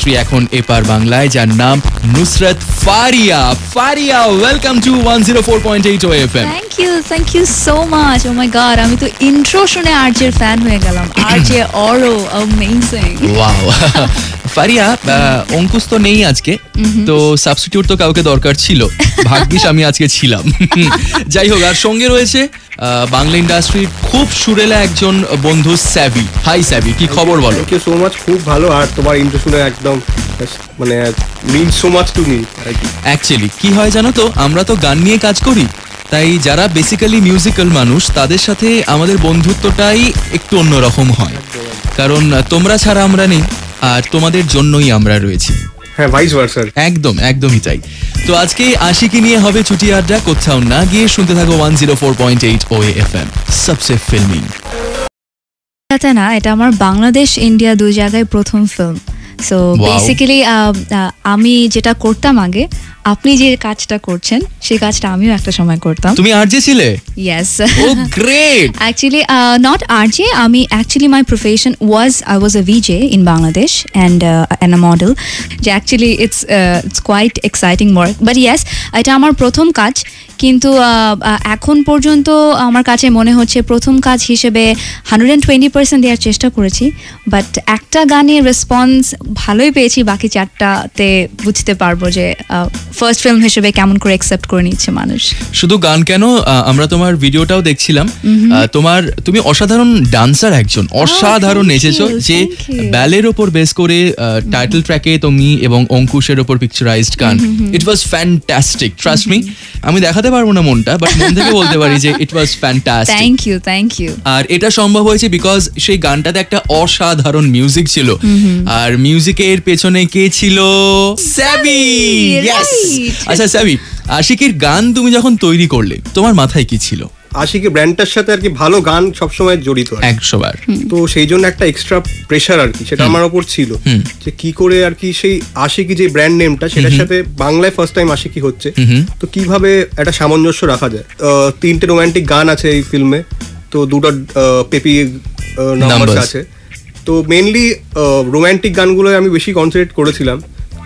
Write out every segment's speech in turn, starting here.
অভিনেত্রী এখন এপার বাংলায়, যার নাম Nusrat Faria. Faria, welcome to 104.8 OFM। Thank you so much. Oh my god, আমি তো ইন্ট্রো শুনে আরজের ফ্যান হয়ে গেলাম। আরজে অরো অ্যামেজিং। ওয়াও। ফারিয়া, অঙ্কুশ তো নেই আজকে, তো সাবস্টিটিউট তো কাউকে দরকার ছিল, ভাগ্যিস আমি আজকে ছিলাম। যাই হোক, আর সঙ্গে রয়েছে বাংলা ইন্ডাস্ট্রির খুব সুরেলা একজন বন্ধু, স্যাভি। হাই স্যাভি, কি খবর বলো? থ্যাংক ইউ সো মাচ, খুব ভালো। আর তোমার ইন্ট্রো শুনে একদম মানে means so much to me. Actually কি হয় জানো তো, আমরা তো গান নিয়ে কাজ করি, তাই যারা বেসিক্যালি মিউজিক্যাল মানুষ তাদের সাথে আমাদের বন্ধুত্বটাই একটু অন্যরকম হয়, কারণ তোমরা ছাড়া আমরা নেই, আর তোমাদের জন্যই আমরা রয়েছি। হ্যাঁ, ভাইস ভার্সা। একদমই তাই। তো আজকে আশিকি নিয়ে হবে ছুটি আড্ডা, কোথাও না গিয়ে শুনতে থাকো 104.8 OFM, সবসে ফিল্মি। না, এটা আমার বাংলাদেশ ইন্ডিয়া দুই জায়গায় প্রথম ফিল্ম। সো বেসিক্যালি আমি যেটা করতাম আগে, আপনি যে কাজটা করছেন সেই কাজটা আমিও একটা সময় করতাম। তুমি আরজে ছিলে? Yes. Oh, great. Actually, not RJ. Actually, my profession was I was a VJ in Bangladesh and a model. Actually, it's quite exciting work. But yes, এটা আমার প্রথম কাজ, কিন্তু এখন পর্যন্ত আমার কাছে মনে হচ্ছে প্রথম কাজ হিসেবে 120% দেওয়ার চেষ্টা করেছি, বাট একটা গানের রেসপন্স ভালোই পেয়েছি, বাকি চারটাতে বুঝতে পারবো যে ফার্স্ট ফিল্ম হিসেবে কেমন করে অ্যাকসেপ্ট করে নিচ্ছে মানুষ। শুধু গান কেন, আমরা তোমার ভিডিওটাও দেখছিলাম, তুমি অসাধারণ ডান্সার একজন, অসাধারণ নেচেছো, যে ব্যালের ওপর বেস করে টাইটেল ট্র্যাকে তুমি এবং অঙ্কুশের ওপর পিকচারাইজড গান, ইট ওয়াজ ফ্যান্টাস্টিক। ট্রাস্ট মি, আমি দেখাতে পারবো না মনটা, বাট মন থেকে বলতে পারি যে it was fantastic. Thank you. আর এটা সম্ভব হয়েছে বিকজ সেই গানটাতে একটা অসাধারণ মিউজিক ছিল, আর মিউজিকের পেছনে কে ছিল? স্যাভি। ইয়েস। আচ্ছা স্যাভি, আশিকির গান তুমি যখন তৈরি করলে তোমার মাথায় কি ছিল? আশিকি ব্র্যান্ডটার সাথে আর কি ভালো গান সবসময় জড়িত 100 বার, তো সেই জন্য একটা এক্সট্রা প্রেশার আর কি সেটা আমার ওপর ছিল, যে কি করে আর কি সেই আশিকি যে ব্র্যান্ড নেমটা সেটার সাথে বাংলায় ফার্স্ট টাইম আশিকি হচ্ছে, তো কিভাবে একটা সামঞ্জস্য রাখা যায়। 3টে রোমান্টিক গান আছে এই ফিল্মে, তো 2টা পেপি নাম্বার আছে, তো মেইনলি রোমান্টিক গানগুলো আমি বেশি কনসেন্ট্রেট করেছিলাম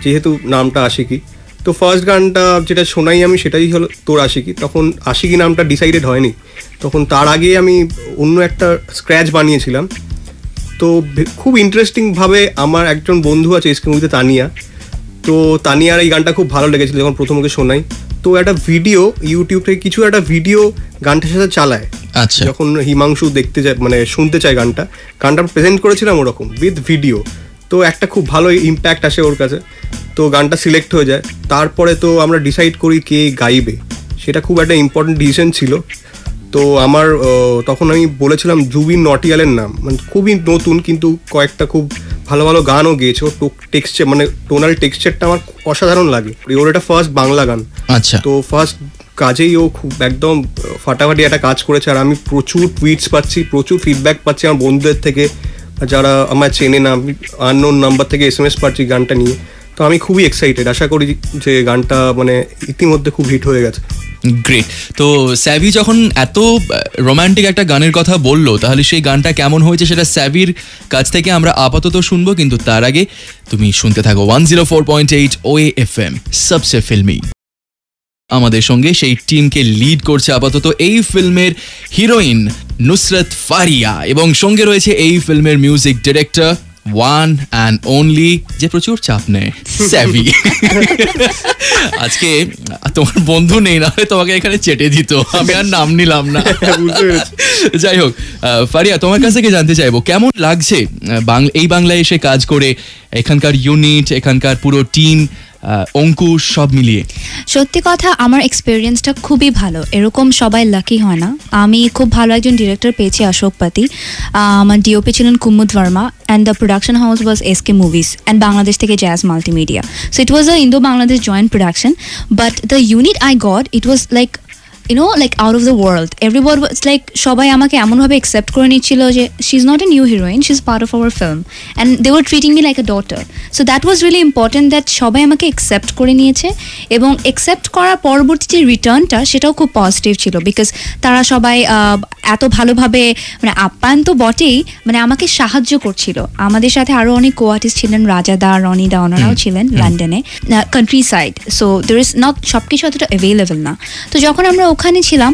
যেহেতু নামটা আশিকি। তো ফার্স্ট গানটা যেটা শোনাই আমি সেটাই হলো তোর আশিকি। তখন আশিকি নামটা ডিসাইডেড হয়নি, তখন তার আগে আমি অন্য একটা স্ক্র্যাচ বানিয়েছিলাম। তো খুব ইন্টারেস্টিংভাবে আমার একজন বন্ধু আছে এসকে মুভিতে, তানিয়া, তো তানিয়ার এই গানটা খুব ভালো লেগেছিল যখন প্রথম ওকে শোনাই। তো একটা ভিডিও ইউটিউব থেকে কিছু একটা ভিডিও গানটার সাথে চালায়, আচ্ছা, যখন হিমাংশু দেখতে যায় মানে শুনতে চায় গানটা প্রেজেন্ট করেছিলাম ওরকম উইথ ভিডিও, তো একটা খুব ভালো ইম্প্যাক্ট আসে ওর কাছে, তো গানটা সিলেক্ট হয়ে যায়। তারপরে তো আমরা ডিসাইড করি কে গাইবে, সেটা খুব একটা ইম্পর্টেন্ট ডিসিশন ছিল। তো আমার তখন আমি বলেছিলাম জুবিন নটিয়ালের নাম, মানে খুবই নতুন কিন্তু কয়েকটা খুব ভালো ভালো গানও গেয়েছে, ওর টেক্সচার মানে টোনাল টেক্সচারটা আমার অসাধারণ লাগে। ওর এটা ফার্স্ট বাংলা গান, আচ্ছা, তো ফার্স্ট কাজেই ও খুব একদম ফাটাফাটি একটা কাজ করেছে। আর আমি প্রচুর টুইটস পাচ্ছি, প্রচুর ফিডব্যাক পাচ্ছি আমার বন্ধুদের থেকে, যারা আমার চেনে না, আননোন নাম্বার থেকে SMS পাচ্ছি গানটা নিয়ে। তো আমি খুবই এক্সাইটেড, আশা করি যে গানটা মানে ইতিমধ্যে খুব হিট হয়ে গেছে। গ্রেট। তো স্যাভি যখন এত রোমান্টিক একটা গানের কথা বললো, তাহলে সেই গানটা কেমন হয়েছে সেটা স্যাভির কাছ থেকে আমরা আপাতত শুনবো, কিন্তু তার আগে তুমি শুনতে থাকো 104.8 OFM, সবসে ফিল্মি। আমাদের সঙ্গে সেই টিমকে লিড করছে আপাতত এই ফিল্মের হিরোইন নুসরাত ফারিয়া, এবং সঙ্গে রয়েছে এই ফিল্মের music director one and only, যে প্রচুর চাপ নেয়, স্যাভি। আজকে তোমার বন্ধু নেই, না তোমাকে এখানে চেটে দিত, আমি আর নাম নিলাম না। যাই হোক, ফারিয়া, তোমার কাছ থেকে জানতে চাইবো কেমন লাগছে এই বাংলায় এসে কাজ করে, এখানকার ইউনিট, এখানকার পুরো টিম, অঙ্কুশ, সব মিলিয়ে। সত্যি কথা, আমার এক্সপিরিয়েন্সটা খুবই ভালো, এরকম সবাই লাকি হয় না। আমি খুব ভালো একজন ডিরেক্টর পেয়েছি, অশোক পাতি, আমার ডিওপি ছিলেন Kumud Verma, and the production house was SK Movies and Bangladesh থেকে Jaaz Multimedia. So it was a Indo Bangladesh joint production, but the unit I got, it was like like out of the world. Everybody was like সবাই আমাকে এমনভাবে accept করে নিচ্ছিল যে she's not a new heroine, she's part of our film, and they were treating me like a daughter. So that was really important that সবাই আমাকে accept করে নিয়েছে, এবং accept করার পরবর্তী যে রিটার্নটা সেটাও খুব পজিটিভ ছিল, বিকজ তারা সবাই এত ভালোভাবে মানে আপ্যায়ন তো বটেই, মানে আমাকে সাহায্য করছিল। আমাদের সাথে আরো অনেক কো-আর্টিস্ট ছিলেন, রাজাদা, রনিদা, ওনারাও ছিলেন লন্ডনে, country side, so there is not সবকিছু অতটা অ্যাভেলেবল না। তো যখন আমরা ওখানে ছিলাম,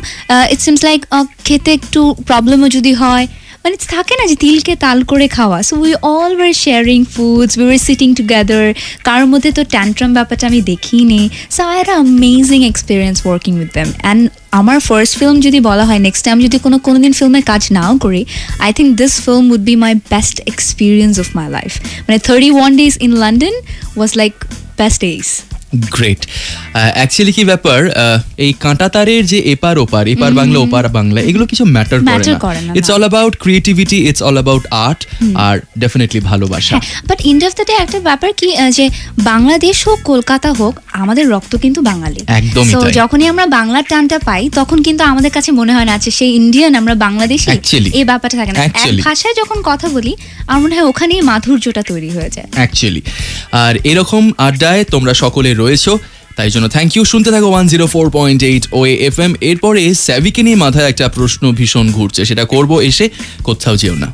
ইট সিমস লাইক খেতে একটু প্রবলেমও যদি হয়, মানে থাকে না যে তিলকে তাল করে খাওয়া, so we all were sharing foods, we were sitting together, কারোর মধ্যে তো ট্যান্ট্রাম ব্যাপারটা আমি দেখিনি। So I had amazing experience working with them. And আমার ফার্স্ট ফিল্ম যদি বলা হয়, নেক্সট টাইম যদি কোনোদিন ফিল্মে কাজ নাও করি, I think this film would be my best experience of my life. মানে 31 days in London was like best days. Great. Actually কি ব্যাপার, এই কাঁটাতারের যে এপার ওপার, এপার বাংলা ওপার বাংলা, এগুলো কিছু ম্যাটার করে না। It's all about creativity, it's all about art, আর ডেফিনেটলি ভালোবাসা। But end of the day একটা ব্যাপার কি, যে বাংলাদেশ হোক কলকাতা হোক, আমাদের রক্ত কিন্তু বাঙালি। একদমই তো তাই। যখনই আমরা বাংলার টানটা পাই, তখন কিন্তু আমাদের কাছে মনে হয় না আছে সেই ইন্ডিয়ান, আমরা বাংলাদেশি, এই ব্যাপারটা থাকে না। এক ভাষায় যখন কথা বলি, আমার মনে হয় ওখানেই মাধুর্যটা তৈরি হয়ে যায় অ্যাকচুয়ালি। আর এরকম আড্ডায় তোমরা সকলে রয়েছো, তাই জন্য থ্যাংক ইউ। শুনতে থাকো 104.8 OAFM। এরপরে স্যাভিকে নিয়ে মাথায় একটা প্রশ্ন ভীষণ ঘুরছে, সেটা করব এসে, কোথাও যেও না।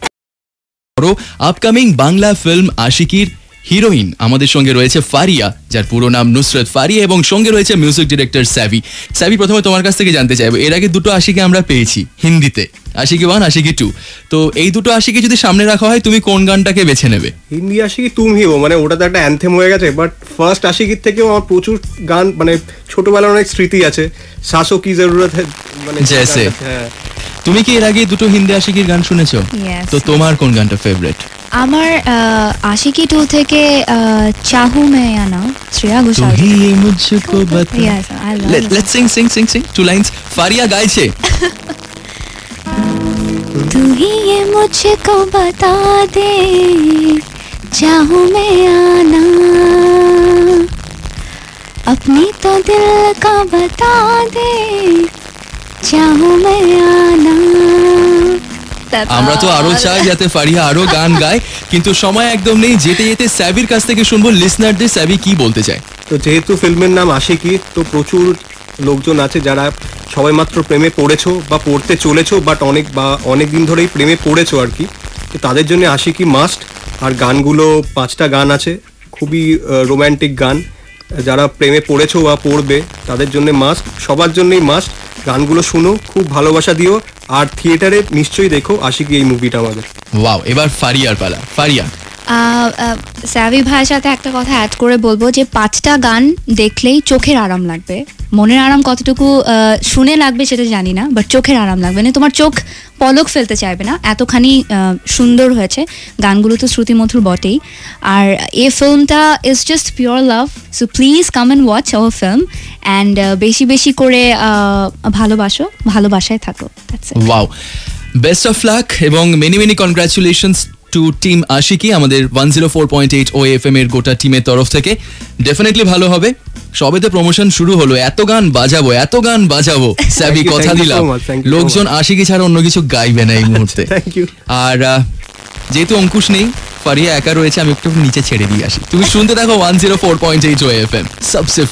আপকামিং বাংলা ফিল্ম আশিকির হিরোইন আমাদের সঙ্গে রয়েছে ফারিয়া, যার পুরো নাম নুসরত ফারিয়া, এবং সঙ্গে রয়েছে মিউজিক ডিরেক্টর স্যাভি। স্যাভি, প্রথমে তোমার কাছ থেকে জানতে চাইবো, এর আগে দুটো আশিকি আমরা পেয়েছি হিন্দিতে, আশিকি 1, আশিকি 2, তো এই দুটো আশিকি যদি সামনে রাখা হয়, তুমি কোন গানটাকে বেছে নেবে? হিন্দি আশিকি তুম হি হো, মানে ওটা তো একটা অ্যানথেম হয়ে গেছে, বাট ফার্স্ট আশিকির থেকেও আমার প্রচুর গান, মানে ছোটবেলার অনেক স্মৃতি আছে। শাসো কি জরুরত হ্যায়, মানে জেসে। হ্যাঁ। তুমি কি এর আগে দুটো হিন্দি আশিকির গান শুনেছো? তো তোমার কোন গানটা ফেভারিট? আমার আশিকি 2 থেকে চাহু মে আনা, শ্রেয়া ঘোষাল। তুহি মুঝকো বতা। Yes, I love it. Let's sing 2 lines. Faria গাইছে। तू ही ये मुझको बता दे, चाहूं मैं आना, अपनी तो दिल का बता दे, चाहूं मैं आना। আমরা তো আরো চাই যাতে ফারিয়া আরো গান গায়, কিন্তু সময় একদম নেই। যেতে যেতে স্যাভির কাছ থেকে শুনবো লিসনারদের স্যাভি কি বলতে চায়। তো যেহেতু ফিল্মের নাম আশিকি, তো প্রচুর লোকজন আছে যারা সবাই মাত্র প্রেমে পড়েছো বা পড়তে চলেছো, বাট অনেক দিন ধরেই প্রেমে পড়েছো আর কি। তো তাদের জন্য আশিকি মাস্ট। আর গানগুলো 5টা গান আছে, খুবই রোম্যান্টিক গান। যারা প্রেমে পড়েছো বা পড়বে তাদের জন্য মাস্ট, সবার জন্যই মাস্ট। গানগুলো শুনো, খুব ভালোবাসা দিও, আর থিয়েটারে নিশ্চয়ই দেখো আশিকি এই মুভিটা আমাদের। ওয়াও, এবার ফারিয়ার পালা। ফারিয়া, স্যাভি ভাইয়ের সাথে একটা কথা অ্যাড করে বলবো যে 5টা গান দেখলেই চোখের আরাম লাগবে। মনের আরাম কতটুকু শুনে লাগবে সেটা জানি না, বাট চোখের আরাম লাগবে না, তোমার চোখ পলক ফেলতে চাইবে না, এতখানি সুন্দর হয়েছে গানগুলো। তো শ্রুতিমধুর বটেই। আর এই ফিল্মটা is just pure love, so please come and watch our film, and বেশি বেশি করে ভালোবাসো, ভালোবাসায় থাকো। ওয়াও, বেস্ট অফ লাক এবং many congratulations to team Aashiqui, আমাদের 104.8 OAFM এর গোটা টিমের তরফ থেকে। ডেফিনেটলি ভালো হবে। সবেতে প্রমোশন শুরু হলো, এত গান বাজাবো স্যাভি, কথা দিলাম। লোকজন আশিকি ছাড়া অন্য কিছু গাইবে না এই মুহূর্তে। আর যেহেতু অঙ্কুশ নেই, ফারিয়া একা রয়েছে, আমি একটু নিচে ছেড়ে দিয়ে আসি। তুমি শুনতে থাকো 104.8 OAFM, সবসে